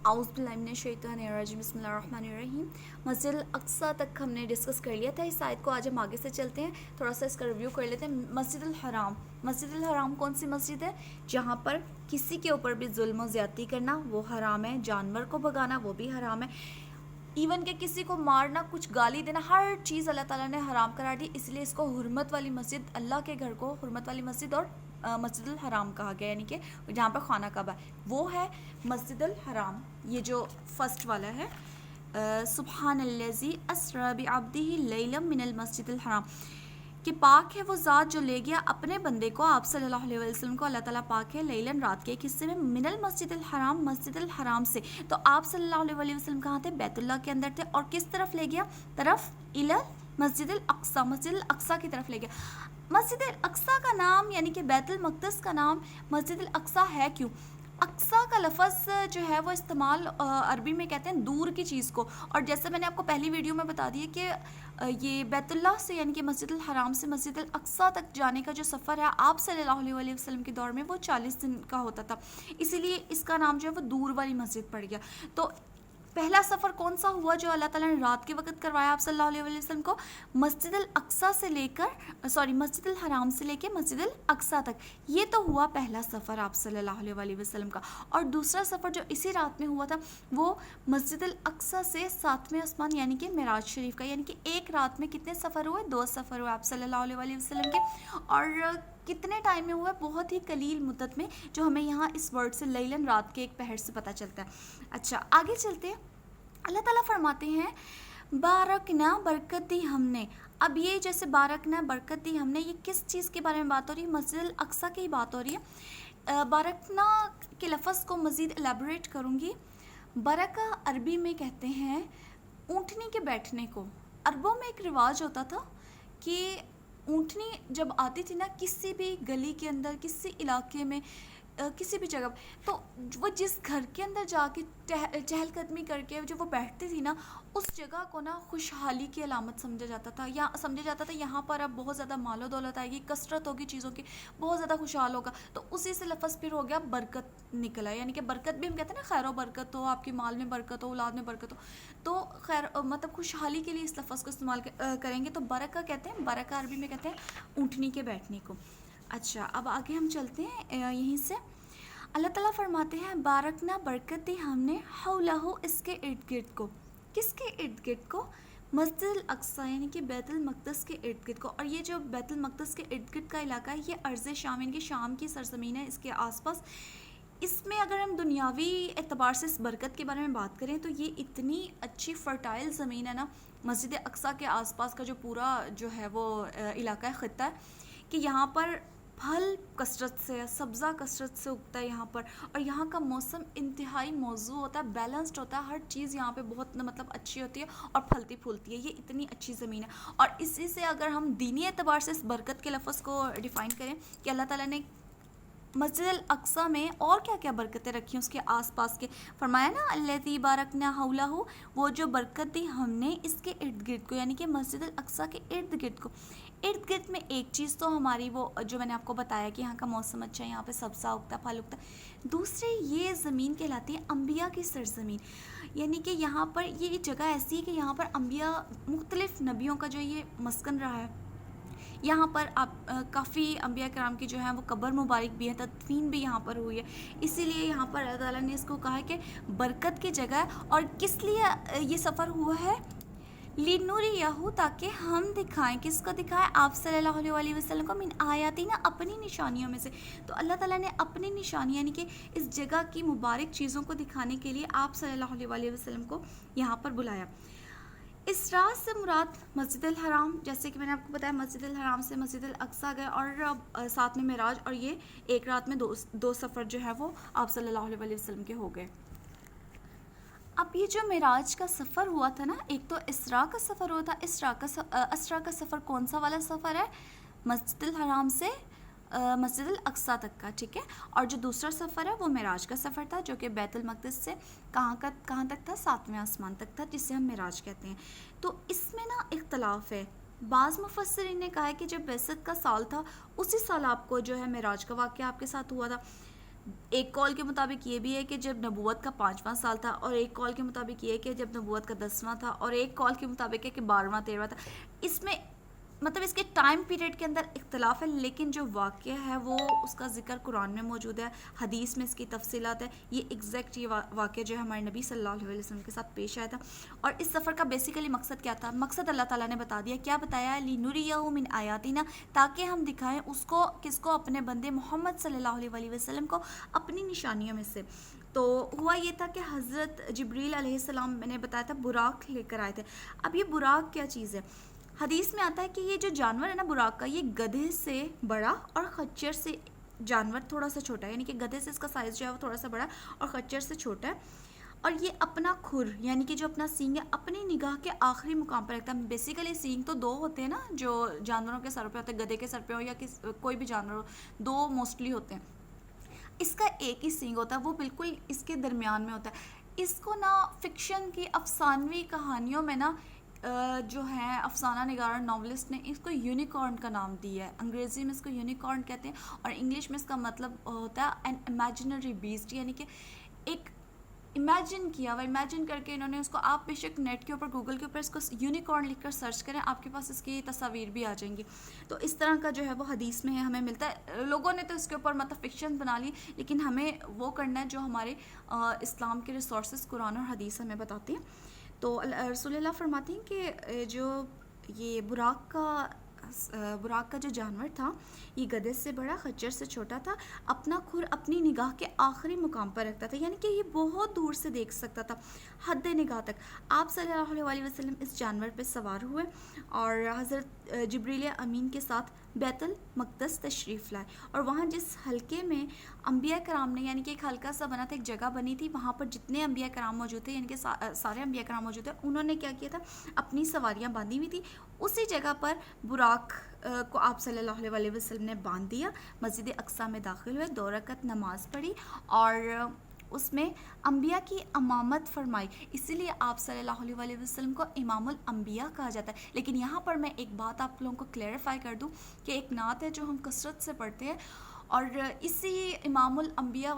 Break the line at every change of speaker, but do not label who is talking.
اعوذ باللہ من الشیطان الرجیم بسم اللہ الرحمن الرحیم. مسجد الاقصیٰ تک ہم نے ڈسکس کر لیا تھا اس آیت کو. آج ہم آگے سے چلتے ہیں, تھوڑا سا اس کا ریویو کر لیتے ہیں. مسجد الحرام, مسجد الحرام کون سی مسجد ہے؟ جہاں پر کسی کے اوپر بھی ظلم و زیادتی کرنا وہ حرام ہے, جانور کو بھگانا وہ بھی حرام ہے, ایون کہ کسی کو مارنا, کچھ گالی دینا, ہر چیز اللہ تعالیٰ نے حرام کرا دی. اس لیے اس کو حرمت والی مسجد, اللہ کے گھر کو حرمت والی مسجد اور مسجد الحرام کہا گیا, یعنی کہ جہاں پر خانہ کعبہ ہے وہ ہے مسجد الحرام. یہ جو فرسٹ والا ہے, سبحان الذی اسری بعبدہ لیلا من المسجد الحرام, کہ پاک ہے وہ ذات جو لے گیا اپنے بندے کو, آپ صلی اللہ علیہ وسلم کو اللہ تعالیٰ پاک ہے, لیلن رات کے ایک حصے میں, من المسجد الحرام مسجد الحرام سے. تو آپ صلی اللہ علیہ وسلم کہاں تھے؟ بیت اللہ کے اندر تھے, اور کس طرف لے گیا؟ طرف الی مسجد الاقصیٰ, مسجد الاقصیٰ کی طرف لے گیا. مسجد الاقصیٰ کا نام یعنی کہ بیت المقدس کا نام مسجد الاقصیٰ ہے کیوں؟ اقصیٰ کا لفظ جو ہے وہ استعمال عربی میں کہتے ہیں دور کی چیز کو, اور جیسے میں نے آپ کو پہلی ویڈیو میں بتا دیا کہ یہ بیت اللہ سے یعنی کہ مسجد الحرام سے مسجد الاقصیٰ تک جانے کا جو سفر ہے آپ صلی اللہ علیہ وسلم کے دور میں وہ 40 دن کا ہوتا تھا, اسی لیے اس کا نام جو ہے وہ دور والی مسجد پڑ گیا. تو پہلا سفر کون سا ہوا جو اللہ تعالیٰ نے رات کے وقت کروایا آپ صلی اللہ علیہ وسلم کو؟ مسجد الاقصیٰ سے لے کر مسجد الحرام سے لے کے مسجد الاقصیٰ تک, یہ تو ہوا پہلا سفر آپ صلی اللہ علیہ وسلم کا. اور دوسرا سفر جو اسی رات میں ہوا تھا وہ مسجد الاقصیٰ سے 7ویں آسمان یعنی کہ معراج شریف کا, یعنی کہ ایک رات میں کتنے سفر ہوئے؟ 2 سفر ہوئے آپ صلی اللہ علیہ وسلم کے. اور کتنے ٹائم میں ہوا؟ بہت ہی قلیل مدت میں, جو ہمیں یہاں اس ورڈ سے لیلن رات کے ایک پہر سے پتہ چلتا ہے. اچھا آگے چلتے ہیں. اللہ تعالیٰ فرماتے ہیں بارکنا, برکت دی ہم نے. اب یہ جیسے بارکنا, برکت دی ہم نے, یہ کس چیز کے بارے میں بات ہو رہی ہے؟ مسجد الاقصیٰ کی بات ہو رہی ہے. بارکنا کے لفظ کو مزید الیبوریٹ کروں گی. برکہ عربی میں کہتے ہیں اونٹنی کے بیٹھنے کو. عربوں میں ایک رواج ہوتا تھا کہ اونٹنی جب آتی تھی نا کسی بھی گلی کے اندر, کسی علاقے میں, کسی بھی جگہ, تو وہ جس گھر کے اندر جا کے چہل قدمی کر کے جو وہ بیٹھتی تھی نا, اس جگہ کو نا خوشحالی کی علامت سمجھا جاتا تھا, یا سمجھا جاتا تھا یہاں پر اب بہت زیادہ مال و دولت آئے گی, کثرت ہوگی چیزوں کی, بہت زیادہ خوشحال ہوگا. تو اسی سے لفظ پھر ہو گیا برکت نکلا, یعنی کہ برکت بھی ہم کہتے ہیں نا خیر و برکت ہو, آپ کے مال میں برکت ہو, اولاد میں برکت ہو, تو خیر مطلب خوشحالی کے لیے اس لفظ کو استعمال کریں گے. تو برکہ کہتے ہیں, برکہ عربی میں کہتے ہیں اونٹنی کے بیٹھنے کو. اچھا اب آگے ہم چلتے ہیں یہیں سے. اللہ تعالیٰ فرماتے ہیں بارکنا, برکت دی ہم نے, حولہ, اس کے ارد گرد کو. کس کے ارد گرد کو؟ مسجد الاقصیٰ یعنی کہ بیت المقدس کے ارد گرد کو. اور یہ جو بیت المقدس کے ارد گرد کا علاقہ ہے یہ ارض شام یعنی کہ شام کی سرزمین ہے, اس کے آس پاس. اس میں اگر ہم دنیاوی اعتبار سے اس برکت کے بارے میں بات کریں تو یہ اتنی اچھی فرٹائل زمین ہے نا, مسجد اقصیٰ کے آس پاس کا جو پورا جو ہے وہ علاقہ ہے, خطہ ہے, کہ یہاں پر پھل کثرت سے, سبزہ کثرت سے اگتا ہے یہاں پر, اور یہاں کا موسم انتہائی موزوں ہوتا ہے, بیلنسڈ ہوتا ہے, ہر چیز یہاں پہ بہت مطلب اچھی ہوتی ہے اور پھلتی پھولتی ہے. یہ اتنی اچھی زمین ہے. اور اسی سے اگر ہم دینی اعتبار سے اس برکت کے لفظ کو ڈیفائن کریں کہ اللہ تعالیٰ نے مسجد الاقصیٰ میں اور کیا کیا برکتیں رکھی اس کے آس پاس کے, فرمایا نا الذی بارکنا حولہ, وہ جو برکت دی ہم نے اس کے ارد گرد کو, یعنی کہ مسجد الاقصیٰ کے ارد گرد کو. ارد گرد میں ایک چیز تو ہماری وہ جو میں نے آپ کو بتایا کہ یہاں کا موسم اچھا ہے, یہاں پہ سبزہ اگتا ہے, پھل اگتا ہے. دوسری یہ زمین کہلاتی ہے انبیاء کی سرزمین, یعنی کہ یہاں پر یہ جگہ ایسی ہے کہ یہاں پر انبیاء, مختلف نبیوں کا جو یہ مسکن رہا ہے. یہاں پر آپ کافی انبیاء کرام کی جو ہے وہ قبر مبارک بھی ہے, تدفین بھی یہاں پر ہوئی ہے. اسی لیے یہاں پر اللہ تعالیٰ نے اس کو کہا ہے کہ برکت کی جگہ ہے. اور کس لیے یہ سفر ہوا ہے؟ لِنُرِيَهُ, تاکہ ہم دکھائیں. کس کو دکھائیں؟ آپ صلی اللہ علیہ وسلم کو, من آیاتنا, اپنی نشانیوں میں سے. تو اللہ تعالیٰ نے اپنی نشانی یعنی کہ اس جگہ کی مبارک چیزوں کو دکھانے کے لیے آپ صلی اللہ علیہ وسلم کو یہاں پر بلایا. اسراء سے مراد مسجد الحرام, جیسے کہ میں نے آپ کو بتایا مسجد الحرام سے مسجد الاقصیٰ گئے, اور ساتھ میں معراج, اور یہ ایک رات میں دو سفر جو ہے وہ آپ صلی اللہ علیہ وسلم کے ہو گئے. اب یہ جو معراج کا سفر ہوا تھا نا, ایک تو اسراء کا سفر ہوا تھا. اسراء کا سفر کون سا والا سفر ہے؟ مسجد الحرام سے مسجد الاقصیٰ تک کا, ٹھیک ہے. اور جو دوسرا سفر ہے وہ معراج کا سفر تھا, جو کہ بیت المقدس سے کہاں تک تھا؟ 7ویں آسمان تک تھا, جسے ہم معراج کہتے ہیں. تو اس میں نا اختلاف ہے. بعض مفسرین نے کہا ہے کہ جب بعثت کا سال تھا اسی سال آپ کو جو ہے معراج کا واقعہ آپ کے ساتھ ہوا تھا. ایک قول کے مطابق یہ بھی ہے کہ جب نبوت کا 5واں سال تھا، اور ایک قول کے مطابق یہ ہے کہ جب نبوت کا 10واں تھا، اور ایک قول کے مطابق ہے کہ 12واں 13واں تھا. اس میں مطلب اس کے ٹائم پیریڈ کے اندر اختلاف ہے، لیکن جو واقعہ ہے وہ اس کا ذکر قرآن میں موجود ہے، حدیث میں اس کی تفصیلات ہے. یہ ایگزیکٹ یہ واقعہ جو ہے ہمارے نبی صلی اللہ علیہ وسلم کے ساتھ پیش آیا تھا. اور اس سفر کا بیسیکلی مقصد کیا تھا؟ مقصد اللہ تعالیٰ نے بتا دیا. کیا بتایا؟ لِنُرِيَهُ مِنْ آیاتِنَا، تاکہ ہم دکھائیں اس کو، کس کو؟ اپنے بندے محمد صلی اللہ علیہ وسلم کو اپنی نشانیوں میں سے. تو ہوا یہ تھا کہ حضرت جبریل علیہ السلام، میں نے بتایا تھا، براق لے کر آئے تھے. اب یہ براق کیا چیز ہے؟ حدیث میں آتا ہے کہ یہ جو جانور ہے نا براق کا، یہ گدھے سے بڑا اور خچر سے جانور تھوڑا سا چھوٹا ہے. یعنی کہ گدھے سے اس کا سائز جو ہے وہ تھوڑا سا بڑا اور خچر سے چھوٹا ہے. اور یہ اپنا کھر، یعنی کہ جو اپنا سینگ ہے، اپنی نگاہ کے آخری مقام پر رکھتا ہے. بیسیکلی سینگ تو 2 ہوتے ہیں نا، جو جانوروں کے سر پہ ہوتے ہیں، گدھے کے سر پہ ہو یا کوئی بھی جانور ہو، 2 موسٹلی ہوتے ہیں. اس کا ایک ہی سینگ ہوتا ہے، وہ بالکل اس کے درمیان میں ہوتا ہے. اس کو نا فکشن کی افسانوی کہانیوں میں نا جو ہیں افسانہ نگار ناولسٹ نے اس کو یونیکارن کا نام دیا ہے. انگریزی میں اس کو یونیکارن کہتے ہیں، اور انگلش میں اس کا مطلب ہوتا ہے این امیجنری بیسٹ، یعنی کہ ایک امیجن کیا ہوا. امیجن کر کے انہوں نے اس کو، آپ بے شک نیٹ کے اوپر، گوگل کے اوپر اس کو یونیکارن لکھ کر سرچ کریں، آپ کے پاس اس کی تصاویر بھی آ جائیں گی. تو اس طرح کا جو ہے وہ حدیث میں ہمیں ملتا ہے. لوگوں نے تو اس کے اوپر مطلب فکشن بنا لی، لیکن ہمیں وہ کرنا ہے جو ہمارے اسلام کے ریسورسز قرآن اور حدیث ہمیں بتاتے ہیں. تو رسول اللہ فرماتے ہیں کہ جو یہ براق کا جو جانور تھا، یہ گدھے سے بڑا، خچر سے چھوٹا تھا، اپنا کھر اپنی نگاہ کے آخری مقام پر رکھتا تھا. یعنی کہ یہ بہت دور سے دیکھ سکتا تھا، حد نگاہ تک. آپ صلی اللہ علیہ وسلم اس جانور پہ سوار ہوئے اور حضرت جبریل امین کے ساتھ بیت المقدس تشریف لائے. اور وہاں جس حلقے میں انبیاء کرام نے، یعنی کہ ایک حلقہ سا بنا تھا، ایک جگہ بنی تھی، وہاں پر جتنے انبیاء کرام موجود تھے، یعنی کہ سارے انبیاء کرام موجود تھے، انہوں نے کیا کیا تھا؟ اپنی سواریاں باندھی ہوئی تھی. اسی جگہ پر براق کو آپ صلی اللہ علیہ وسلم نے باندھ دیا. مسجد اقصیٰ میں داخل ہوئے، 2 رکعت نماز پڑھی اور اس میں انبیاء کی امامت فرمائی. اسی لیے آپ صلی اللہ علیہ وسلم کو امام الانبیاء کہا جاتا ہے. لیکن یہاں پر میں ایک بات آپ لوگوں کو کلیئرفائی کر دوں کہ ایک نعت ہے جو ہم کثرت سے پڑھتے ہیں، اور اسی امام الانبیاء